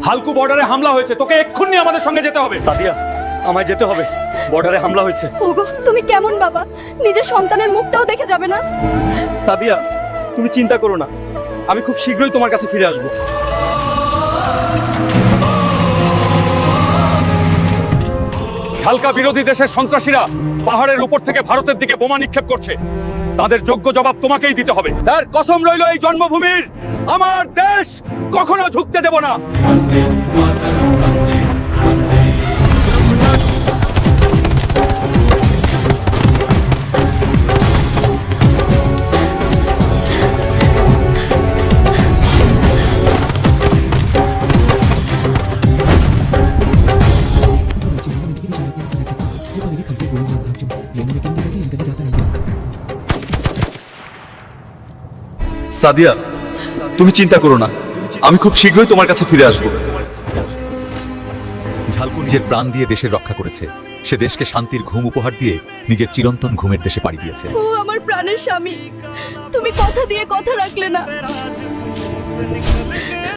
হালকু বর্ডারে হামলা হয়েছে, তোকে এক্ষুনি আমাদের সঙ্গে যেতে হবে। সাদিয়া, আমায় যেতে হবে, বর্ডারে হামলা হয়েছে। ওগো, তুমি কেমন বাবা? নিজের সন্তানের মুখটাও দেখে যাবে না? সাদিয়া, তুমি চিন্তা করো না, আমি খুব শীঘ্রই তোমার কাছে ফিরে আসবো। ঝালকা বিরোধী দেশের সন্ত্রাসীরা পাহাড়ের উপর থেকে ভারতের দিকে বোমা নিক্ষেপ করছে, তাদের যোগ্য জবাব তোমাকেই দিতে হবে। স্যার, কসম রইল এই জন্মভূমির, আমার দেশ কখনো ঝুঁকতে দেব না। সাদিয়া, তুমি চিন্তা করো না, আমি খুব শীঘ্রই তোমার কাছে ফিরে আসবো। ঝালকু নিজের প্রাণ দিয়ে দেশের রক্ষা করেছে। সে দেশকে শান্তির ঘুম উপহার দিয়ে নিজের চিরন্তন ঘুমের দেশে পাড়ি দিয়েছে। ও আমার প্রাণের স্বামী, তুমি কথা দিয়ে কথা রাখলে না।